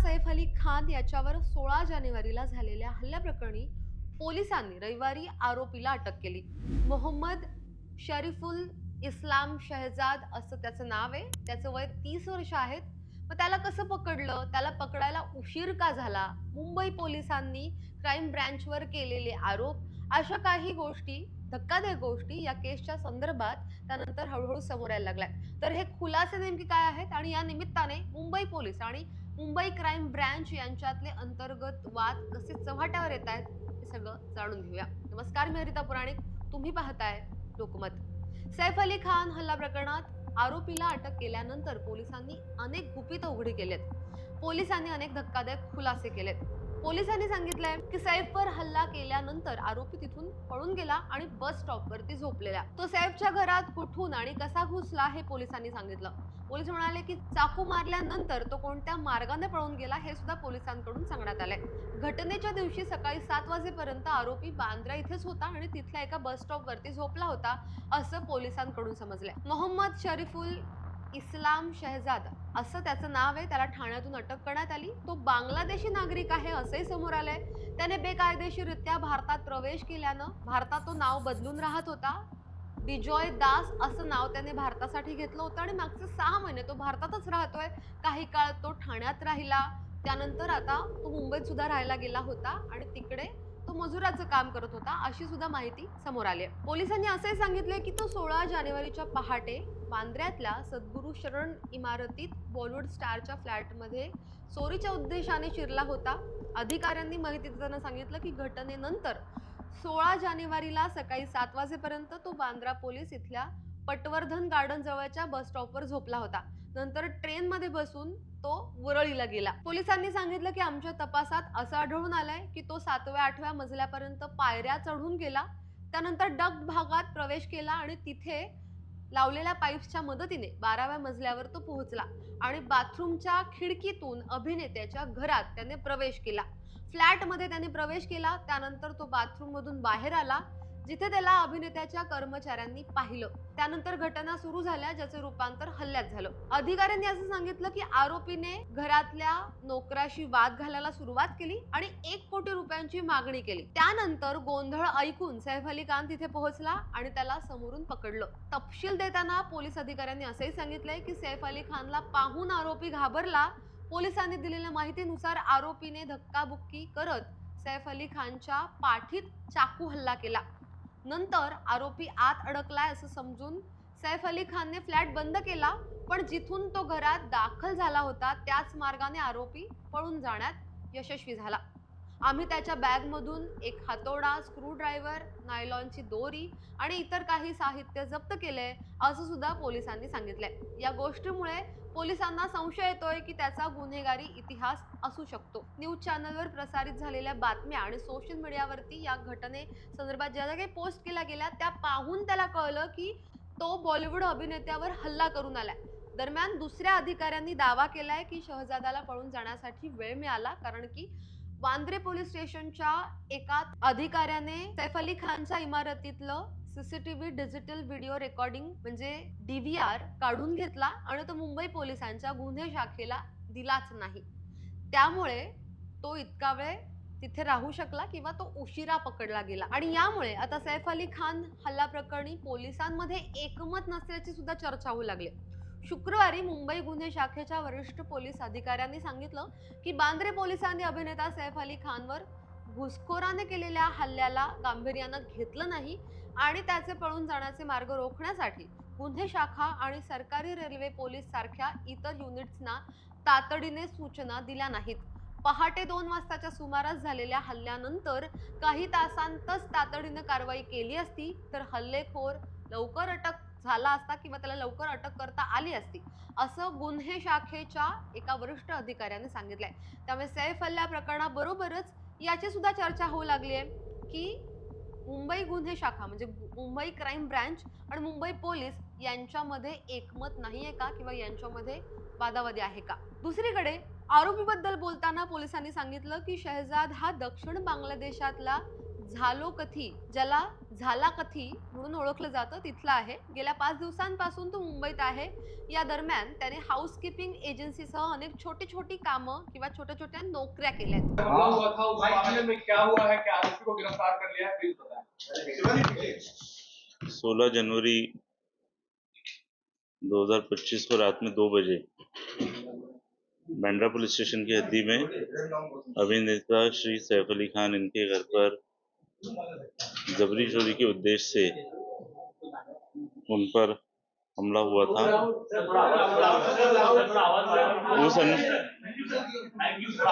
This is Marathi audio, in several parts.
सैफ अली खान याच्यावर 16 जानेवारीला झालेल्या हल्ल्याप्रकरणी पोलिसांनी रविवारी आरोपीला अटक केली। मोहम्मद शरीफुल इस्लाम शहजाद असं त्याचं नाव आहे। त्याचं वय 30 वर्ष आहेत। मग त्याला कसं पकडलं, त्याला पकडायला उशीर का झाला, मुंबई पोलिसांनी क्राईम ब्रँचवर केलेले आरोप, अशा काही गोष्टी, धक्कादायक गोष्टी या केसच्या संदर्भात त्यानंतर हळूहळू समोर यायला लागल्या। तर हे खुलासे नेमके काय आहेत आणि या निमित्ताने मुंबई पोलीस आणि मुंबई क्राईम ब्रँच यांच्यातले अंतर्गत वाद कसे चव्हाट्यावर येत आहेत हे सगळं जाणून घेऊया। नमस्कार, मी हरिता पुराणिक, तुम्ही पाहताय लोकमत। सैफ अली खान हल्ला प्रकरणात आरोपीला अटक केल्यानंतर पोलिसांनी अनेक गुपित उघडी केलेत। पोलिसांनी अनेक धक्कादायक खुलासे केलेत। पोलिसांनी सांगितलंय की सैफवर हल्ला केल्यानंतर आरोपी तिथून पळून गेला आणि बस स्टॉपवरती झोपलेला। तो सैफच्या घरात कुठून आणि कसा घुसला हे पोलिसांनी सांगितलं। पोलीस म्हणाले की चाकू मारल्यानंतर तो कोणत्या मार्गाने पळून गेला हे सुद्धा पोलिसांकडून सांगण्यात आलंय। घटनेच्या दिवशी सकाळी 7 वाजेपर्यंत आरोपी बांद्रा इथेच होता आणि तिथल्या एका बस स्टॉपवरती झोपला होता असं पोलिसांकडून समजलंय। मोहम्मद शरीफुल इस्लाम शहजाद असं त्याचं नाव आहे। त्याला ठाण्यातून अटक करण्यात आली। तो बांगलादेशी नागरिक आहे असंही समोर आलंय। त्याने बेकायदेशीररित्या भारतात प्रवेश केल्यानं भारतात तो नाव बदलून राहत होता। बिजॉय दास असं नाव त्याने भारतासाठी घेतलं होतं आणि मागचे 6 महिने तो भारतातच राहतोय। काही काळ तो ठाण्यात राहिला, त्यानंतर आता तो मुंबईत सुद्धा राहायला गेला होता आणि तिकडे तो मजुराचं काम करत होता अशी सुद्धा माहिती समोर आली आहे। पोलिसांनी असंही सांगितलंय की तो 16 जानेवारीच्या पहाटे बांद्र्यातल्या सद्गुरू शरण इमारतीत बॉलिवूड स्टारच्या फ्लॅटमध्ये चोरीच्या उद्देशाने शिरला होता। अधिकाऱ्यांनी माहिती देताना सांगितलं की घटनेनंतर 16 जानेवारीला सकाळी 7 वाजेपर्यंत तो बांद्रा पोलीस इथल्या पटवर्धन गार्डन जवळच्या बस स्टॉपवर झोपला होता। नंतर ट्रेनमध्ये बसून तो वरळीला गेला। पोलिसांनी सांगितलं की आमच्या तपासात असं आढळून आलंय की तो 7व्या-8व्या मजल्यापर्यंत पायऱ्या चढून गेला, त्यानंतर डक्ट भागात प्रवेश केला आणि तिथे लावलेल्या पाईप्सच्या मदतीने 12व्या मजल्यावर तो पोहोचला आणि बाथरूमच्या खिडकीतून अभिनेत्याच्या घरात त्याने प्रवेश केला। फ्लॅटमध्ये त्याने प्रवेश केला, त्यानंतर तो बाथरूम मधून बाहेर आला जिथे त्याला अभिनेत्याच्या कर्मचाऱ्यांनी पाहिलं। त्यानंतर घटना सुरू झाल्या ज्याचे रूपांतर हल्ल्यात झालं। अधिकाऱ्यांनी असं सांगितलं की आरोपीने घरातल्या नोकराशी वाद घालायला सुरुवात केली आणि 1 कोटी रुपयांची मागणी केली। त्यानंतर गोंधळ ऐकून सैफ अली खान तिथे पोहोचला आणि त्याला समोरून पकडलं। तपशील देताना पोलीस अधिकाऱ्यांनी असंही सांगितलंय की सैफ अली खानला पाहून आरोपी घाबरला। पोलिसांनी दिलेल्या माहितीनुसार आरोपीने धक्काबुक्की करत सैफ अली खानच्या पाठीत चाकू हल्ला केला। नंतर आरोपी आत अडकलाय असं समजून सैफ अली खानने फ्लॅट बंद केला, पण जिथून तो घरात दाखल झाला होता त्याच मार्गाने आरोपी पळून जाण्यात यशस्वी झाला। आम्ही त्याच्या बॅगमधून एक हातोडा, स्क्रूड्रायव्हर, नायलॉनची दोरी आणि इतर काही साहित्य जप्त केले असं सुद्धा पोलिसांनी सांगितलंय। या गोष्टीमुळे पोलिसांना संशय येतोय की त्याचा गुन्हेगारी इतिहास असू शकतो। न्यूज चॅनलवर प्रसारित झालेल्या बातम्या आणि सोशल मीडियावरती या घटने संदर्भात ज्या काही पोस्ट केल्या गेल्या त्या पाहून त्याला कळलं की तो बॉलिवूड अभिनेत्यावर हल्ला करून आलाय। दरम्यान दुसऱ्या अधिकाऱ्यांनी दावा केलाय की शहजादाला पळून जाण्यासाठी वेळ मिळाला, कारण की वांद्रे पोलीस स्टेशनच्या एका अधिकाऱ्याने सैफ अली खानच्या इमारतीतलं सीसीटीव्ही डिजिटल व्हिडिओ रेकॉर्डिंग म्हणजे DVR काढून घेतला आणि तो मुंबई पोलिसांच्या गुन्हे शाखेला दिलाच नाही। त्यामुळे तो इतका वेळ तिथे राहू शकला किंवा तो उशिरा पकडला गेला आणि यामुळे आता सैफ अली खान हल्ला प्रकरणी पोलिसांमध्ये एकमत नसल्याची सुद्धा चर्चा होऊ लागली। शुक्रवारी मुंबई गुन्हे शाखेच्या वरिष्ठ पोलीस अधिकाऱ्यांनी सांगितलं की बांद्रे पोलिसांनी अभिनेता सैफ अली खानवर घुसखोराने केलेल्या हल्ल्याला गांभीर्यानं घेतलं नाही आणि त्याचे पळून जाण्याचे मार्ग रोखण्यासाठी गुन्हे शाखा आणि सरकारी रेल्वे पोलीस सारख्या इतर युनिट्सना तातडीने सूचना दिल्या नाहीत। पहाटे 2 वाजताच्या सुमारास झालेल्या हल्ल्यानंतर काही तासांतच तातडीने कारवाई केली असती तर हल्लेखोर लवकर अटक झाला असता किंवा त्याला लवकर अटक करता आली असती असं गुन्हे शाखेच्या एका वरिष्ठ अधिकाऱ्याने सांगितलंय। त्यामुळे सैफ हल्ला प्रकरणाबरोबरच याची सुद्धा चर्चा होऊ लागली आहे की मुंबई गुन्हे शाखा म्हणजे मुंबई क्राईम ब्रँच आणि मुंबई पोलीस यांच्यामध्ये एकमत नाहीये का किंवा यांच्यामध्ये वादावादी आहे का। दुसरीकडे आरोपीबद्दल बोलताना पोलिसांनी सांगितलं की शहजाद हा दक्षिण बांगलादेशातला झालो कथी, ज्याला झाला कथी म्हणून ओळखलं जातं तिथला आहे. गेल्या 5 दिवसांपासून तो मुंबईत आहे. या दरम्यान त्याने हाउसकीपिंग एजन्सीसह अनेक छोटी-छोटी कामं किंवा छोट्या-छोट्या नोकऱ्या केल्यात. हमला हुआ था उस मामले में क्या हुआ है कि आरोपी को गिरफ्तार कर लिया है, प्लीज बताएं। 16 जनवरी 2025 को रात में 2 बजे बांद्रा पुलिस स्टेशन की हद्दी में अभिनेता श्री सैफ अली खान इनके घर पर जबरी चोरी के उद्देश्य से उन पर हमला हुआ था।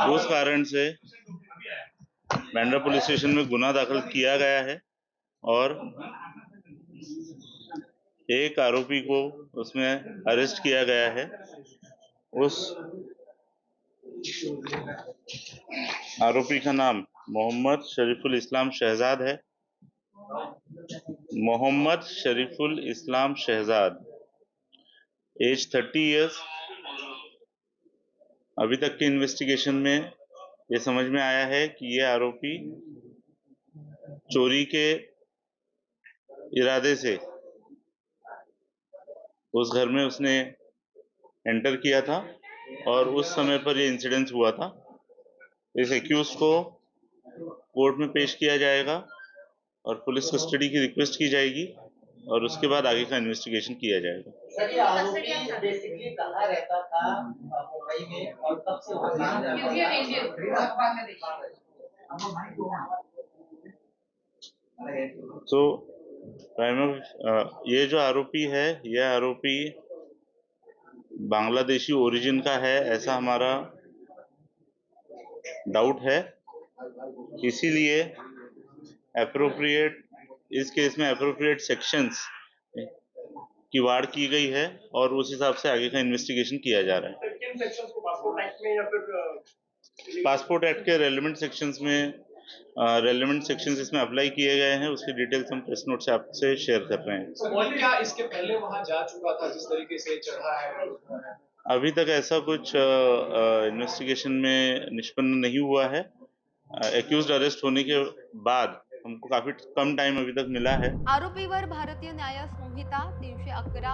उस कारण से बांद्रा पुलिस स्टेशन में गुना दाखिल किया गया है और एक आरोपी को उसमें अरेस्ट किया गया है। उस आरोपी का नाम मोहम्मद शरीफुल इस्लाम शहजाद है। मोहम्मद शरीफुल इस्लाम शहजाद, एज 30 इयर्स। अभी तक के इन्वेस्टिगेशन में ये समझ में आया है कि ये आरोपी चोरी के इरादे से उस घर में उसने एंटर किया था और उस समय पर ये इंसिडेंस हुआ था। इस एक्यूज को कोर्ट में पेश किया जाएगा और पुलिस कस्टडी की रिक्वेस्ट की जाएगी और उसके बाद आगे का इन्वेस्टिगेशन किया जाएगा। सर, ये आरोपी बेसिकली कहाँ रहता था मुंबई में और कब से वहाँ तो ये जो आरोपी है, यह आरोपी बांग्लादेशी ओरिजिन का है, ऐसा हमारा डाउट है। इसीलिए इस केस में एप्रोप्रिएट सेक्शंस की वाड़ की गई है और उस हिसाब से आगे का इन्वेस्टिगेशन किया जा रहा है। किन सेक्शंस को पासपोर्ट एक्ट में या फिर पासपोर्ट एक्ट के रेलेवेंट सेक्शंस में रेलेवेंट सेक्शंस इसमें अप्लाई किए गए हैं। उसकी डिटेल्स हम प्रेस नोट से आपसे शेयर कर रहे हैं। कौन क्या इसके पहले वहां जा चुका था जिस तरीके से चढ़ा है? अभी तक ऐसा कुछ इन्वेस्टिगेशन में निष्पन्न नहीं हुआ है। एक्यूज्ड अरेस्ट होने के बाद हमको काफी कम टाइम अभी तक मिला है। आरोपीवर भारतीय न्याय संहिता 311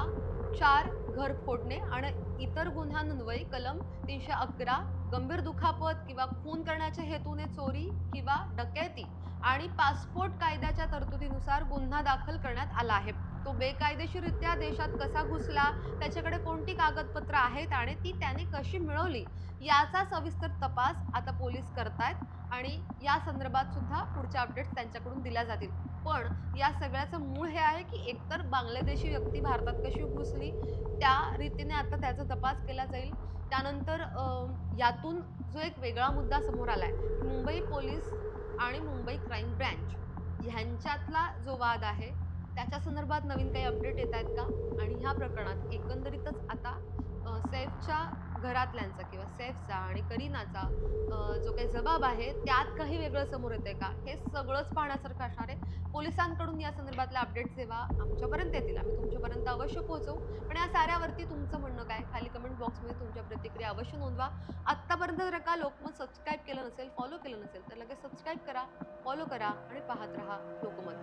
4 घर फोडणे आणि इतर गुन्ह्यांन्वये कलम 311 गंभीर दुखापत किंवा खून करण्याच्या हेतूने चोरी किंवा डकैती आणि पासपोर्ट कायद्याच्या तरतुदीनुसार गुन्हा दाखल करण्यात आला आहे। तो बेकायदेशीररित्या देशात कसा घुसला, त्याच्याकडे कोणती कागदपत्र आहेत आणि ती त्याने कशी मिळवली याचा सविस्तर तपास आता पोलीस करतायत आणि या संदर्भात सुद्धा पुढच्या अपडेट्स त्यांच्याकडून दिल्या जातील। पण या सगळ्याचं मूळ हे आहे की एकतर बांगलादेशी व्यक्ती भारतात कशी घुसली त्या रीतीने आता त्याचा तपास केला जाईल। त्यानंतर यातून जो एक वेगळा मुद्दा समोर आलाय, मुंबई पोलीस आणि मुंबई क्राईम ब्रँच ह्यांच्यातला जो वाद आहे त्याच्या संदर्भात नवीन काही अपडेट येत आहेत का आणि ह्या प्रकरणात एकंदरीतच आता सैफच्या घरातल्यांचा किंवा सैफचा आणि करीनाचा जो काही जबाब आहे त्यात काही वेगळं समोर येते का हे सगळंच पाहण्यासारखं असणार आहे। पोलिसांकडून या संदर्भातले अपडेट्स जेव्हा आमच्यापर्यंत येतील आम्ही तुमच्यापर्यंत अवश्य पोहोचवू। पण या साऱ्यावरती तुमचं म्हणणं काय खाली कमेंट बॉक्समध्ये तुमच्या प्रतिक्रिया अवश्य नोंदवा। आत्तापर्यंत जर का लोकमत सबस्क्राईब केलं नसेल फॉलो केलं नसेल तर लगेच सबस्क्राईब करा, फॉलो करा आणि पाहत रहा लोकमत।